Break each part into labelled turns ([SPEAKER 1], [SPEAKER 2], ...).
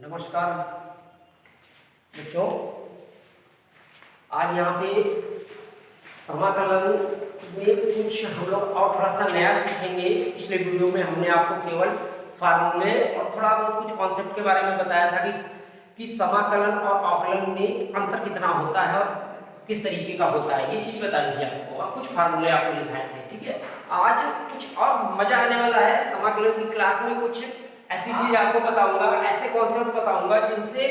[SPEAKER 1] नमस्कार बच्चों, आज यहाँ पे समाकलन में कुछ हम लोग और थोड़ा सा नया सीखेंगे। पिछले वीडियो में हमने आपको केवल फार्मूले और थोड़ा बहुत कुछ कॉन्सेप्ट के बारे में बताया था कि समाकलन और अवकलन में अंतर कितना होता है और किस तरीके का होता है, ये चीज बताई थी आपको और कुछ फार्मूले आपको लिखाए थे। ठीक है, आज कुछ और मजा आने वाला है। समाकलन की क्लास में कुछ ऐसी चीज आपको बताऊंगा, ऐसे कॉन्सेप्ट बताऊंगा जिनसे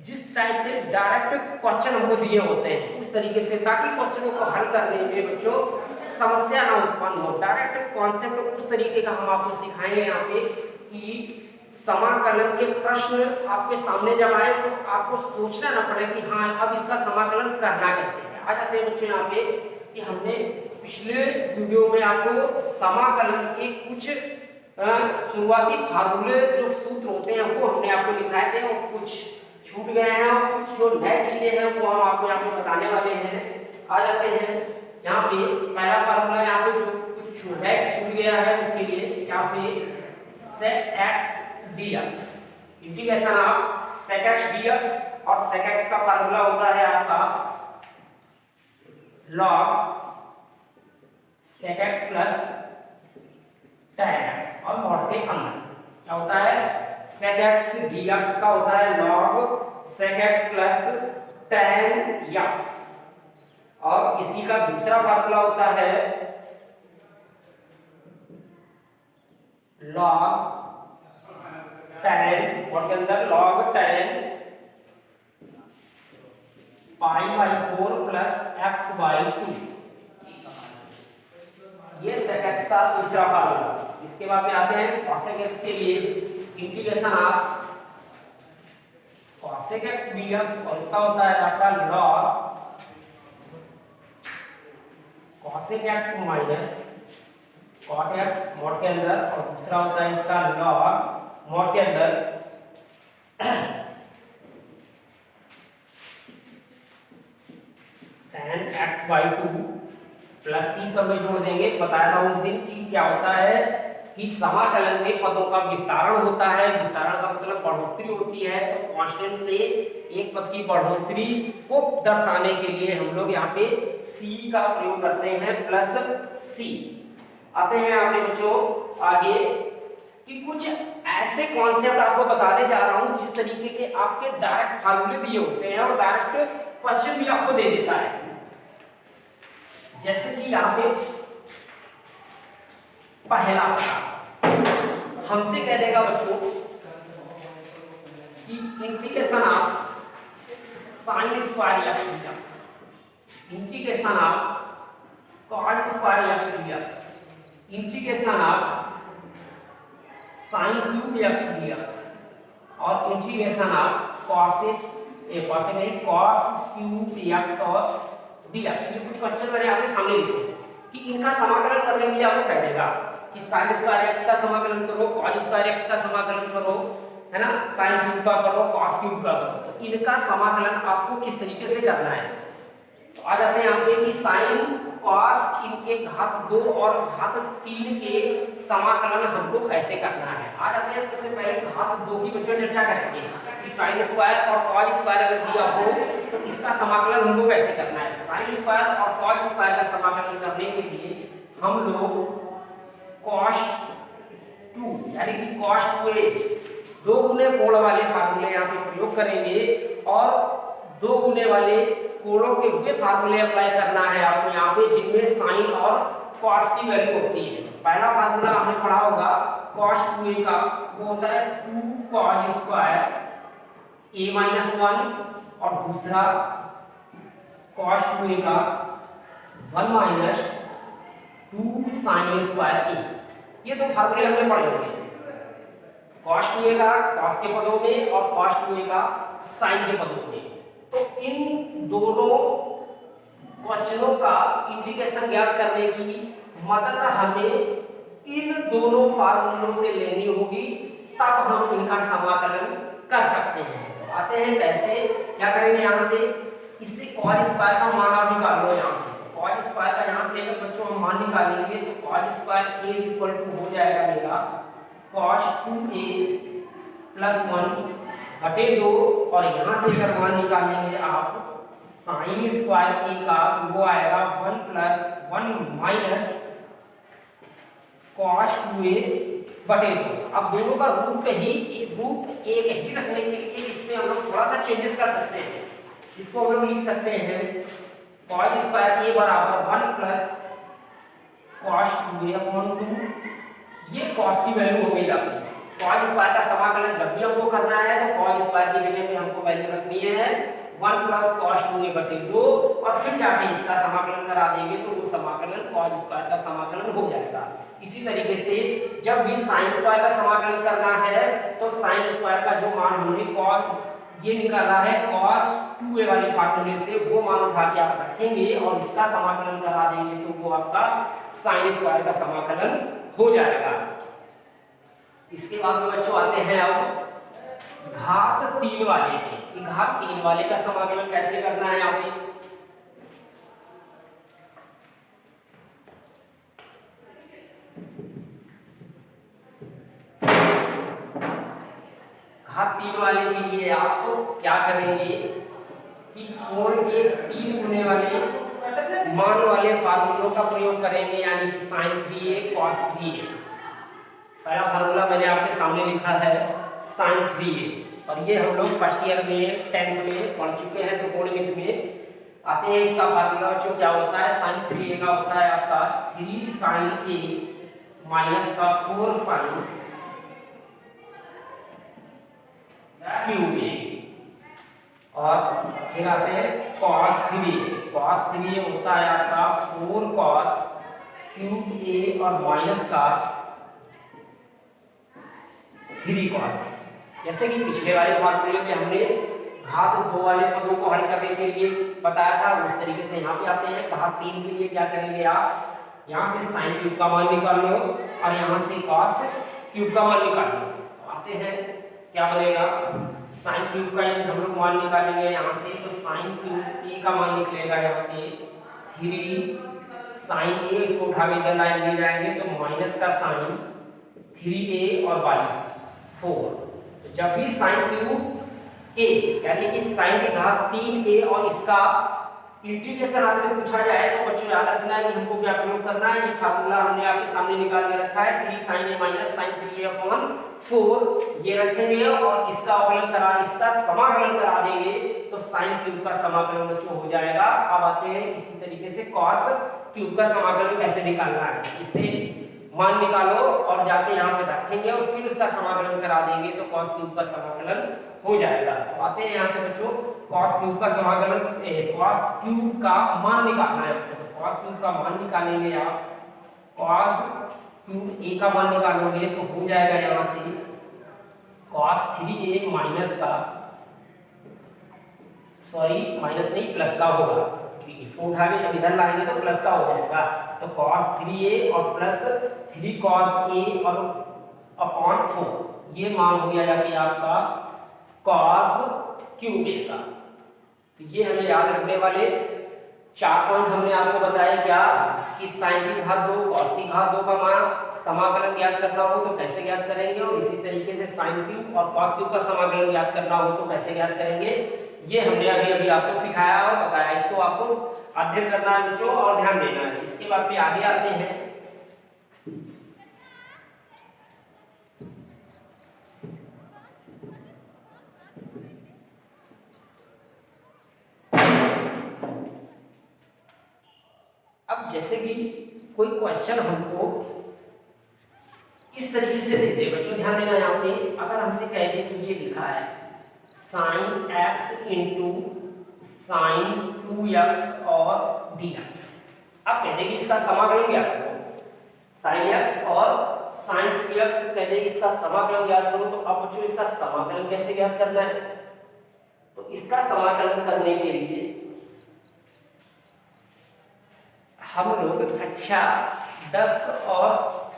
[SPEAKER 1] जिस टाइप से डायरेक्ट क्वेश्चन हमको दिए होते हैं उस तरीके से, ताकि क्वेश्चनों को हल करने में बच्चों समस्या ना उत्पन्न हो। डायरेक्ट कॉन्सेप्ट उस तरीके का हम आपको सिखाएंगे यहाँ पे कि समाकलन के प्रश्न आपके सामने जब आए तो आपको सोचना ना पड़े कि हाँ अब इसका समाकलन करना कैसे है। आ जाते हैं बच्चों यहाँ पे कि हमने पिछले वीडियो में आपको समाकलन के कुछ शुरुआती फार्मूले जो सूत्र होते हैं वो हमने आपको लिखाए थे और कुछ छूट गए हैं और कुछ जो नए चीजें हैं वो हम आपको यहाँ पे बताने वाले हैं। आ जाते हैं यहाँ पे पहला फार्मूला, यहाँ पे जो कुछ छूट गया है उसके लिए यहाँ पे sec x dx, integration of sec x dx, और sec x का फार्मूला होता है आपका log sec x plus tan x, और मॉड के अंदर क्या होता है sec x dx का होता है log sec x plus tan x, और इसी का दूसरा फार्मूला होता है log tan, और के अंदर log tan π/4 प्लस x/2, ये sec x का दूसरा फार्मूला। इसके बाद में आते हैं cosec x के लिए, integration of cosec x dx, और इसका होता है आपका log cosec x minus cot x mod के अंदर, और दूसरा होता है इसका log मॉड के अंदर tan x/2 प्लस c सब में जोड़ देंगे। बताया था उस दिन कि क्या होता है कि समाकलन में पदों का विस्तारण होता है। विस्तारण का मतलब बढ़ोतरी होती है, तो कांस्टेंट से एक पद की बढ़ोतरी को दर्शाने के लिए हम लोग यहाँ पे c का प्रयोग करते हैं, प्लस c। आते हैं यहाँ पे बच्चों आगे कि कुछ ऐसे कॉन्सेप्ट आपको बताने जा रहा हूँ जिस तरीके के आपके डायरेक्ट फार्मूले दिए होते हैं और डायरेक्ट क्वेश्चन भी आपको दे देता है। जैसे कि यहाँ पे पहला हमसे कह देगा बच्चों कि integration of sin square x dx, integration of cos square x dx, integration of sin cube x dx, और integration of cos cube x और dx। ये कुछ क्वेश्चन मैंने आपके सामने लिखे कि इनका समाकलन करने के लिए आपको कह देगा कि sin स्क्वायर x का समाकलन करो, cos स्क्वायर x का समाकलन करो, है ना, sin क्यूब का करो, cos क्यूब का करो। तो इनका समाकलन आपको किस तरीके से करना है, तो आ जाते हैं यहाँ पे कि sin cos इनके घात 2 और घात 3 के समाकलन हमको कैसे करना है। आ जाते हैं सबसे पहले घात 2 की बच्चों चर्चा करेंगे कि sin स्क्वायर और cos स्क्वायर अगर दिया हो तो इसका समाकलन हमको कैसे करना है। sin स्क्वायर और cos स्क्वायर का समाकलन करने के लिए हम लोग cos 2 यानी कि cos 2a, 2 गुने कोण वाले फार्मूले यहाँ पे प्रयोग करेंगे, और 2 गुने वाले कोणों के वे फार्मूले अप्लाई करना है आपको यहाँ पे जिनमें साइन और cos की वैल्यू होती है। पहला फार्मूला हमने पढ़ा होगा cos 2a का, वो होता है 2 cos स्क्वायर a-1, और दूसरा cos 2a का 1 माइनस 2 sin स्क्वायर a। ये दो फार्मूले हमने पढ़े होंगे, cos 2a का cos के पदों में और cos 2a का sin के पदों में। तो इन दोनों क्वेश्चनों का इंटीग्रेशन ज्ञात करने की मदद हमें इन दोनों फार्मूलों से लेनी होगी, तब हम इनका समाकलन कर सकते हैं। तो आते हैं कैसे, क्या करेंगे, यहाँ से इससे cos स्क्वायर का मान आप निकाल लो। यहाँ से cos स्क्वायर का यहाँ से अगर बच्चों हम मान निकालेंगे तो cos square a equal to हो जाएगा मेरा cos 2a प्लस 1 बटे 2, और यहाँ से अगर मान निकालेंगे आप साइन स्क्वायर ए का, तो वो आएगा 1 + 1 माइनस कॉस 2a बटे 2। अब दोनों का रूप एक ही रखने के लिए इसमें हम लोग थोड़ा सा चेंजेस कर सकते हैं। इसको हम लोग लिख सकते हैं कॉस स्क्वायर ए बराबर 1 + कॉस 2a/2। ये कॉस की वैल्यू हो गई आपकी। कॉस स्क्वायर का समाकलन जब भी हमको करना है तो कॉस स्क्वायर की जगह पे हमको वैल्यू रखनी है 1 + cos 2a/2, और फिर जाके इसका समाकलन करा देंगे तो वो समाकलन cos स्क्वायर का समाकलन हो जाएगा। इसी तरीके से जब भी sin स्क्वायर का समाकलन करना है तो sin स्क्वायर का जो मान हमने cos ये निकाला है cos 2a वाले फार्मूले से, वो मान उठा के आप रखेंगे और इसका समाकलन करा देंगे तो वो आपका sin स्क्वायर का समाकलन हो जाएगा। इसके बाद में बच्चों आते हैं अब घात 3 वाले पे। कि घात 3 वाले का समाकलन कैसे करना है यहाँ पे। घात 3 वाले के लिए आप क्या करेंगे कि कोण के 3 गुने वाले मान वाले फार्मूलों का प्रयोग करेंगे, यानी कि sin 3a cos 3a। पहला फार्मूला मैंने आपके सामने लिखा है sin 3a, और ये हम लोग फर्स्ट ईयर में 10th में पढ़ चुके हैं। तो कोणमिति में आते हैं इसका फार्मूला बच्चों क्या होता है। sin 3a का होता है आपका 3 sin a माइनस का 4 sin क्यूब a, और फिर आते हैं cos 3a। cos 3a होता है आपका 4 cos क्यूब a और माइनस का 3 cos। जैसे कि पिछले वाले फार्मूले में हमने घात 2 वाले पदों को हल करने के लिए बताया था, उस तरीके से यहाँ पे आते हैं। घात 3 के लिए क्या करेंगे आप, यहाँ से sin क्यूब का मान निकाल लो और यहाँ से cos क्यूब का मान निकाल लो। आते हैं क्या बनेगा, sin क्यूब का हम लोग मान निकालेंगे यहाँ से, तो sin क्यूब a का मान निकलेगा यहाँ पे 3 sin a, इसको उठा के इधर लाइन ले जाएंगे तो माइनस का sin 3a और बाई 4। तो जब भी sin क्यूब a यानी कि sin की घात 3a और इसका इंटीग्रेशन आपसे पूछा जाए तो बच्चों याद रखना है कि हमको क्या प्रयोग करना है। ये फार्मूला हमने आपके सामने निकाल के रखा है 3 sin a minus sin 3a/4। ये रखेंगे और इसका अवकलन करा, इसका समाकलन करा देंगे तो sin क्यूब का समाकलन बच्चों हो जाएगा। अब आते हैं इसी तरीके से cos क्यूब का समाकलन कैसे निकालना है। इससे मान निकालो और जाके यहाँ पे रखेंगे और फिर उसका समाकलन करा देंगे तो cos क्यूब का समाकलन हो जाएगा। तो आते हैं यहाँ से बच्चों cos क्यूब का समाकलन, cos क्यूब का मान निकालना है। तो cos क्यूब का मान निकालेंगे आप, cos क्यूब a का मान निकालोगे तो हो जाएगा यहाँ से cos 3a माइनस का, सॉरी माइनस नहीं प्लस का होगा, इसको उठा के जब इधर लाएंगे तो प्लस का हो जाएगा। तो cos 3a और प्लस 3 cos a और अपॉन 4, ये मान हो गया जाके आपका cos क्यूब a का। तो ये हमें याद रखने वाले 4 पॉइंट हमने आपको बताया क्या, कि sin की घात 2 cos की घात 2 का मान समाकलन ज्ञात करना हो तो कैसे ज्ञात करेंगे, और इसी तरीके से sin क्यूब और cos क्यूब का समाकलन ज्ञात करना हो तो कैसे ज्ञात करेंगे। ये हमने अभी आपको सिखाया और बताया। इसको आपको अध्ययन करना है बच्चों और ध्यान देना है। इसके बाद में आगे आते हैं अब जैसे कि कोई क्वेश्चन हमको इस तरीके से दे दे बच्चों, ध्यान देना यहाँ पे। अगर हमसे कह दे कि ये लिखा है sin x into sin 2x और dx, अब कह देंगे इसका समाकलन ज्ञात करो। sin x और sin 2x कह देंगे इसका समाकलन ज्ञात करो। तो अब बच्चों इसका समाकलन कैसे ज्ञात करना है, तो इसका समाकलन करने के लिए हम लोग कक्षा 10 और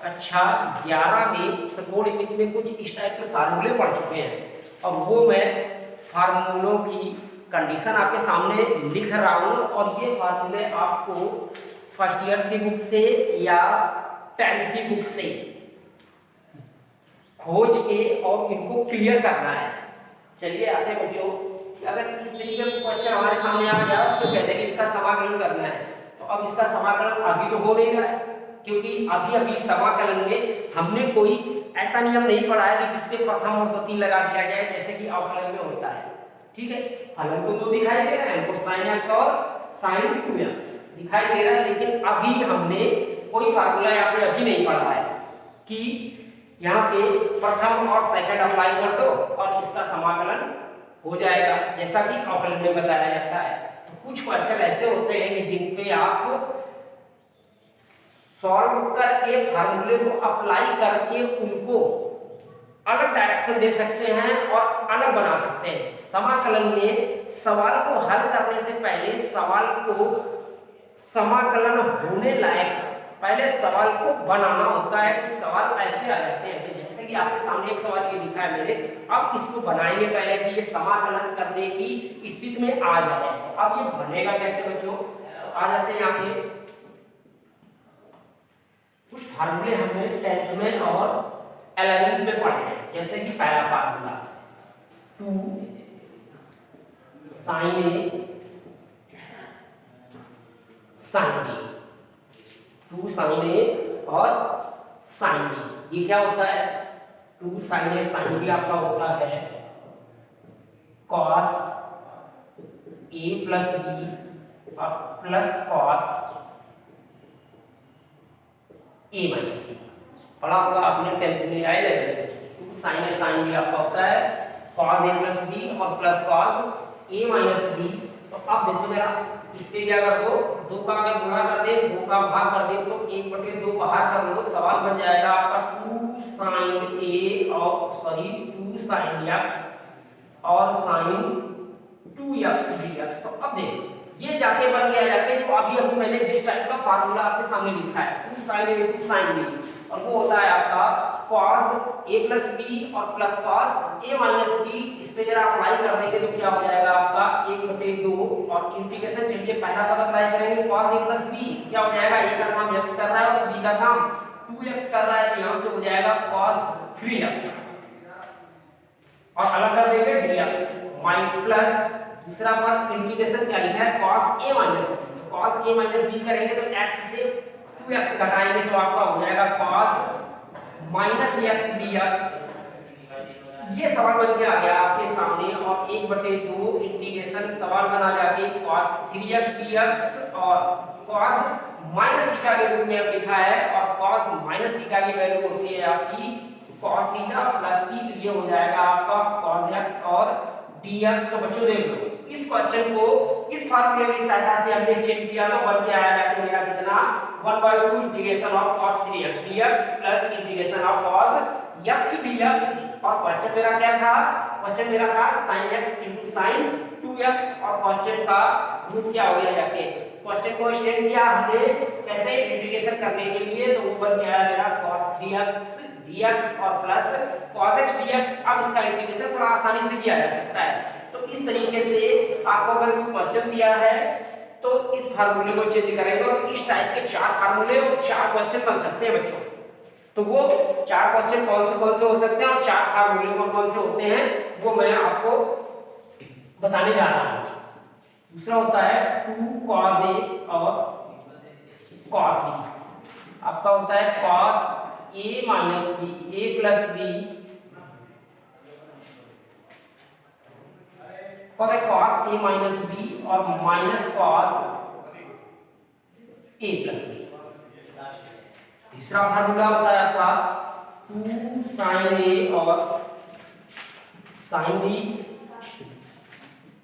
[SPEAKER 1] कक्षा 11 में त्रिकोणमिति में कुछ इस टाइप के फार्मूले पढ़ चुके हैं, और वो मैं फार्मूलों की कंडीशन आपके सामने लिख रहा हूँ। और ये फार्मूले आपको फर्स्ट ईयर की बुक से या 10th की बुक से खोज के और इनको क्लियर करना है। चलिए आते हैं बच्चों, अगर इस तरीके का क्वेश्चन हमारे सामने आ गया तो कहते हैं कि इसका समाकलन करना है। तो अब इसका समाकलन अभी तो हो नहीं रहा है, क्योंकि अभी अभी समाकलन में हमने कोई ऐसा नियम नहीं पढ़ा है कि जिसपे प्रथम और द्वितीय लगा दिया जाए जैसे कि अवकलन में होता है। ठीक है, फलन तो दो दिखाई दे रहे हैं हमको, sin x और sin 2x दिखाई दे रहा है, लेकिन अभी हमने कोई फार्मूला यहाँ पे अभी नहीं पढ़ा है कि यहाँ पे प्रथम और सेकंड अप्लाई कर दो और इसका समाकलन हो जाएगा जैसा कि अवकलन में बताया जाता है। तो कुछ क्वेश्चन ऐसे होते हैं कि जिन पे आप सॉल्व करके फार्मूले को अप्लाई करके उनको अलग डायरेक्शन दे सकते हैं और अलग बना सकते हैं। समाकलन में सवाल को हल करने से पहले सवाल को समाकलन होने लायक पहले सवाल को बनाना होता है। कुछ सवाल ऐसे आ जाते हैं, तो जैसे कि आपके सामने एक सवाल ये लिखा है मेरे, अब इसको बनाएंगे पहले कि ये समाकलन करने की स्थिति में आ जाए। अब ये बनेगा कैसे बच्चों, तो आ जाते हैं यहाँ पे कुछ फार्मूले हमने 10th में और 11th में पढ़े हैं। जैसे कि पहला formula 2 sin A sin B, 2 sin A और sin B, ये क्या होता है? 2 sin A sin B आपका होता है cos A प्लस B और plus cos A minus B। पढ़ा होगा आपने 10th में आए level. 2 sin A sin B आपका होता है cos A प्लस B और plus cos A minus B। तो अब देखो मेरा इस पे क्या कर दो, 2 का अगर गुणा कर दे, 2 का भाग कर दे तो 1/2 बाहर कर लो, सवाल बन जाएगा आपका 2 sin A और 2 sin x और sin 2x dx। तो अब देखो ये जाके बन गया जाके जो अभी मैंने जिस टाइप का फार्मूला आपके सामने लिखा है 2 sin A 2 sin B, और वो होता है आपका cos A प्लस B और plus cos A minus B। इस पे जरा अप्लाई कर देंगे तो क्या हो जाएगा आपका 1/2 और इंटीग्रेशन, चलिए पहला पद अप्लाई करेंगे cos A प्लस B, क्या हो जाएगा, A का काम x कर रहा है और B का काम 2x कर रहा है, तो यहाँ से हो जाएगा cos 3x और अलग कर देंगे dx माइनस प्लस दूसरा पद इंटीग्रेशन क्या लिखा है cos A माइनस B। तो cos A माइनस B करेंगे तो x से 2x घटाएंगे तो आपका हो जाएगा cos माइनस x dx। ये सवाल बन के आ गया आपके सामने और 1/2 इंटीग्रेशन सवाल बना जाके cos 3x dx और cos माइनस थीटा के रूप में अब लिखा है, और cos माइनस थीटा की वैल्यू होती है आपकी cos थीटा प्लस की, तो ये हो जाएगा आपका cos x और dx। तो बच्चों देख लो इस क्वेश्चन को इस फार्मूले की सहायता से हमने चेक किया तो बन के आया जाके मेरा कितना 1/2 integration of cos 3x dx plus integration of cos x dx। और क्वेश्चन मेरा क्या था, क्वेश्चन मेरा था sin x into sin 2x, और क्वेश्चन का रूप क्या हो गया जाके क्वेश्चन को एक्सटेंड किया हमने कैसे इंटीग्रेशन करने के लिए, तो वो बन के आया मेरा cos 3x dx और प्लस cos x dx। अब इसका इंटीग्रेशन थोड़ा आसानी से किया जा सकता है। तो इस तरीके से आपको अगर कोई क्वेश्चन दिया है तो इस फार्मूले को चेंज करेंगे और इस टाइप के 4 फार्मूले और 4 क्वेश्चन बन सकते हैं बच्चों। तो वो 4 क्वेश्चन कौन से हो सकते हैं और 4 फार्मूले कौन से होते हैं वो मैं आपको बताने जा रहा हूँ। दूसरा होता है 2 cos A और cos B, आपका होता है cos A minus B, A plus B होता है cos A माइनस B और minus cos A plus B। तीसरा फार्मूला होता है आपका 2 sin A और sin B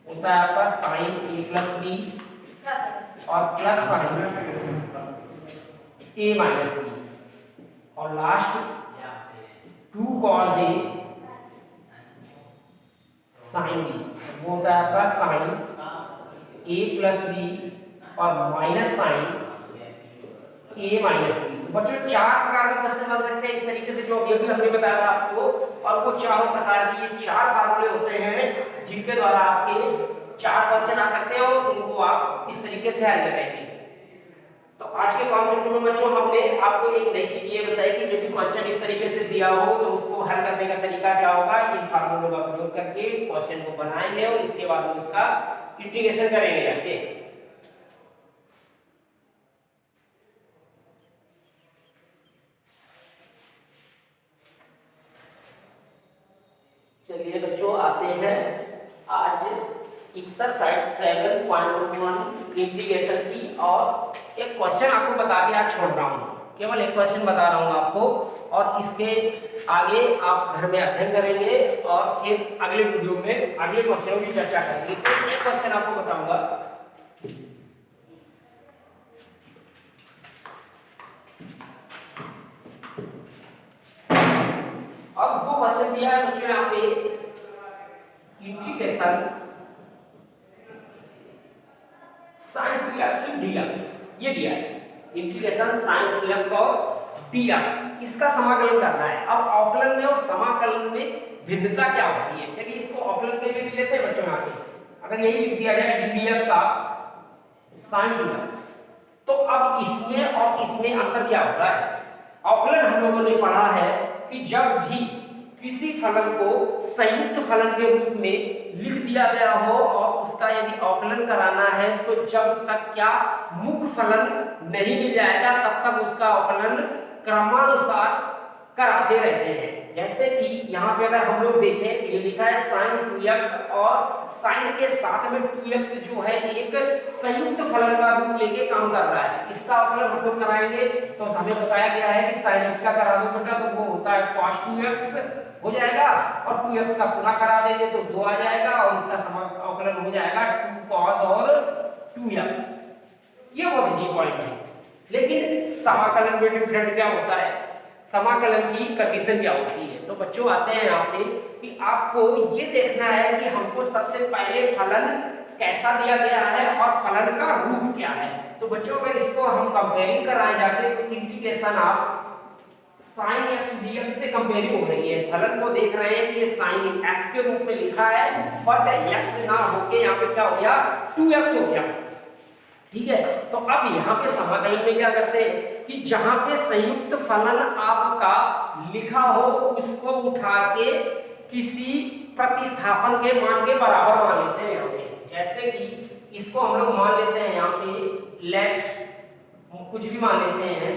[SPEAKER 1] होता है आपका sin A प्लस B और plus sin A minus B, और last 2 cos A sin B वो होता है आपका sin A प्लस B और minus sin A minus B। तो बच्चों 4 प्रकार के क्वेश्चन बन सकते हैं इस तरीके से जो अभी हमने बताया था आपको, और वो चारों प्रकार की ये 4 फार्मूले होते हैं जिनके द्वारा आपके 4 क्वेश्चन आ सकते हैं और उनको आप इस तरीके से हल करेंगे। तो तो आज के कॉन्सेप्ट में बच्चों हमने आपको एक नई चीज ये बताई कि जब भी क्वेश्चन इस तरीके से दिया हो तो उसको हल करने का तरीका क्या होगा, इन फार्मूलों का प्रयोग करके क्वेश्चन को बनाएंगे और इसके बाद में उसका इंटीग्रेशन करेंगे जाके। चलिए बच्चों आते हैं आज एक्सरसाइज 7.1 इंटीग्रेशन की, और एक क्वेश्चन आपको बता के आज छोड़ रहा हूँ, केवल एक क्वेश्चन बता रहा हूँ आपको, और इसके आगे आप घर में अध्ययन करेंगे और फिर अगले वीडियो में अगले क्वेश्चनों की चर्चा करेंगे। तो एक क्वेश्चन आपको बताऊंगा, अब वो क्वेश्चन दिया है बच्चों यहाँ पे इंटीग्रेशन sin 2x dx, ये दिया है इंटीग्रेशन sin 2x और dx, इसका समाकलन करना है। अब अवकलन में और समाकलन में भिन्नता क्या होती है, चलिए इसको अवकलन के लिए भी लेते हैं बच्चों यहाँ पे। अगर यही लिख दिया जाए ddx ऑफ sin 2x, तो अब इसमें और इसमें अंतर क्या हो रहा है। अवकलन हम लोगों ने पढ़ा है कि जब भी किसी फलन को संयुक्त फलन के रूप में लिख दिया गया हो और उसका यदि अवकलन कराना है तो जब तक क्या मुख्य फलन नहीं मिल जाएगा तब तक उसका अवकलन क्रमानुसार कराते रहते हैं। जैसे कि यहाँ पे अगर हम लोग देखें कि ये लिखा है sin 2x और sin के साथ में 2x जो है एक संयुक्त फलन का रूप लेके काम कर रहा है, इसका अवकलन हम लोग कराएंगे तो हमें बताया गया है कि sin x का करा दो बेटा तो वो होता है cos 2x हो जाएगा, और 2x का पुनः करा देंगे तो 2 आ जाएगा, और इसका अवकलन हो जाएगा 2 cos और 2x। ये बहुत अच्छी पॉइंट है, लेकिन समाकलन में डिफरेंट क्या होता है, समाकलन की कंडीशन क्या होती है। तो बच्चों आते हैं यहाँ पे कि आपको ये देखना है कि हमको सबसे पहले फलन कैसा दिया गया है और फलन का रूप क्या है। तो बच्चों अगर इसको हम कंपेयरिंग कराए जाते तो इंटीग्रेशन आप sin x dx से कंपेयरिंग हो रही है, फलन को देख रहे हैं कि ये sin x के रूप में लिखा है बट x ना होके यहाँ पे क्या हो गया 2x हो गया, ठीक है। तो अब यहाँ पे समाकलन में क्या करते हैं कि जहां पे संयुक्त फलन आपका लिखा हो उसको उठा के किसी प्रतिस्थापन के मान के बराबर मान लेते हैं यहाँ पे। जैसे कि इसको हम लोग मान लेते हैं यहाँ पे लेट कुछ भी मान लेते हैं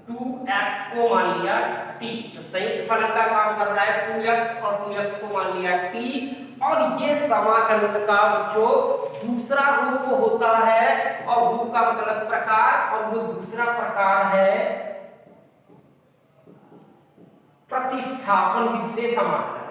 [SPEAKER 1] 2x को मान लिया t, तो संयुक्त फलन का काम कर रहा है 2x और 2x को मान लिया t, और ये समाकलन का बच्चों दूसरा रूप होता है, और रूप का मतलब प्रकार, और वो दूसरा प्रकार है प्रतिस्थापन विधि से समाकलन।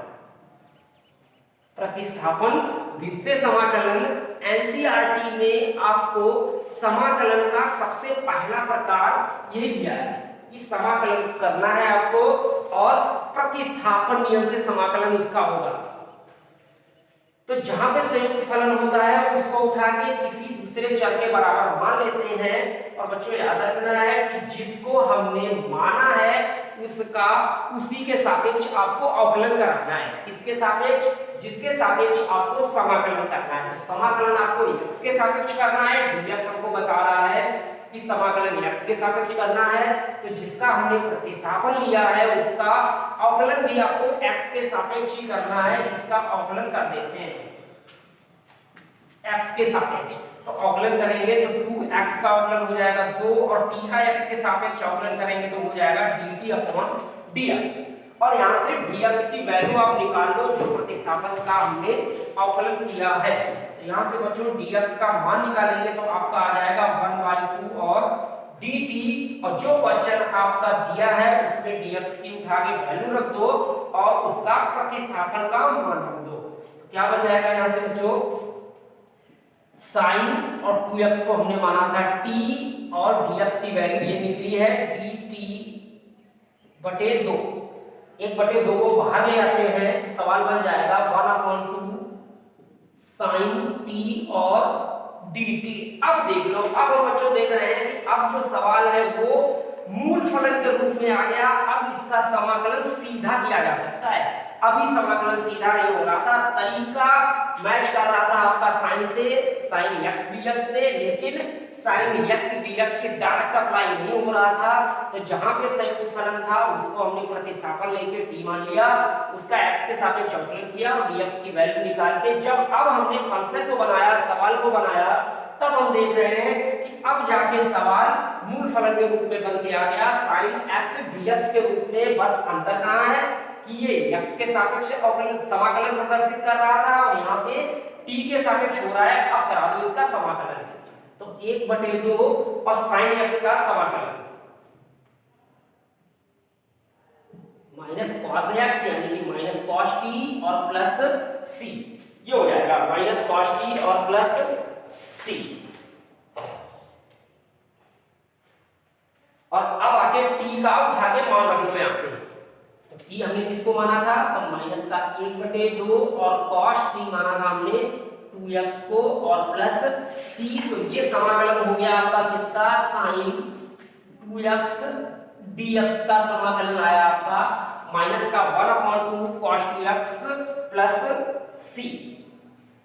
[SPEAKER 1] प्रतिस्थापन विधि से समाकलन एनसीईआरटी में आपको समाकलन का सबसे पहला प्रकार यही दिया है कि समाकलन करना है आपको, और प्रतिस्थापन नियम से समाकलन उसका होगा। तो जहां पे संयुक्त फलन होता है उसको उठा के किसी दूसरे चर के बराबर मान लेते हैं, और बच्चों याद रखना है कि जिसको हमने माना है उसका उसी के सापेक्ष आपको अवकलन कराना है। किसके सापेक्ष, जिसके सापेक्ष आपको समाकलन करना है। तो समाकलन आपको x के सापेक्ष करना है, dx हमको बता रहा है कि समाकलन x के सापेक्ष करना है, तो जिसका हमने प्रतिस्थापन लिया है उसका अवकलन भी आपको x के सापेक्ष ही करना है। इसका अवकलन कर देते हैं x के सापेक्ष, तो अवकलन करेंगे तो 2x का अवकलन हो जाएगा 2, और t का x के सापेक्ष अवकलन करेंगे तो हो जाएगा dt अपॉन dx, और यहाँ से dx की वैल्यू आप निकाल लो जो प्रतिस्थापन का हमने अवकलन किया है। तो यहाँ से बच्चों dx का मान निकालेंगे तो आपका आ जाएगा 1/2 और dt, और जो क्वेश्चन आपका दिया है उसमें dx की उठा के वैल्यू रख दो और उसका प्रतिस्थापन का मान रख दो। क्या बन जाएगा यहाँ से बच्चों, sin और 2x को हमने माना था t, और dx की वैल्यू ये निकली है dt बटे 2, 1/2 को बाहर ले आते हैं तो सवाल बन जाएगा 1/2 sin t और dt। अब देख लो, अब हम बच्चों देख रहे हैं कि अब जो सवाल है वो मूल फलन के रूप में आ गया। अब इसका समाकलन सीधा किया जा सकता है, अभी समाकलन सीधा नहीं हो रहा था, तरीका मैच कर रहा था आपका साइन से, sin x dx से, लेकिन sine x dx direct apply नहीं हो रहा था, तो जहां पे संयुक्त फलन था उसको हमने प्रतिस्थापन लेके t मान लिया, उसका x के सापेक्ष अवकलन किया और dx की वैल्यू निकाल के जब अब हमने फंक्शन को बनाया, सवाल को बनाया, तब हम देख रहे हैं कि अब जाके सवाल मूल फलन के रूप में बन के आ गया sin x dx के रूप में। बस अंतर कहां है कि ये x के सापेक्ष अवकलन समाकलन प्रदर्शित कर रहा था और यहाँ पे t के सापेक्ष हो रहा है। अब करा दो इसका समाकलन, तो 1/2 और sin x का समाकलन माइनस cos x यानी कि माइनस cos t और प्लस c, ये हो जाएगा माइनस cos t और प्लस c। और अब आके t का उठा के मान रख लो यहाँ पे, तो t हमने किसको माना था, तो माइनस का 1/2 और cos t माना था हमने 2x को और प्लस c, तो ये समाकलन हो गया आपका किसका, sin 2x dx का समाकलन आया आपका माइनस का 1/2 cos 2x प्लस c।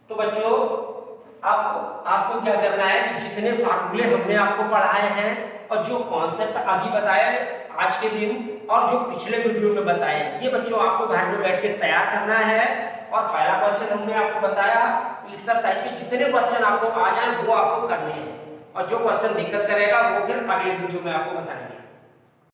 [SPEAKER 1] तो बच्चों अब आपको क्या करना है कि जितने फार्मूले हमने आपको पढ़ाए हैं और जो कॉन्सेप्ट अभी बताया आज के दिन और जो पिछले वीडियो में बताए, ये बच्चों आपको घर में बैठ के तैयार करना है। और पहला क्वेश्चन हमने आपको बताया, एक्सरसाइज के जितने क्वेश्चन आपको आ जाए वो आपको करने हैं और जो क्वेश्चन दिक्कत करेगा वो फिर अगले वीडियो में आपको बताएंगे।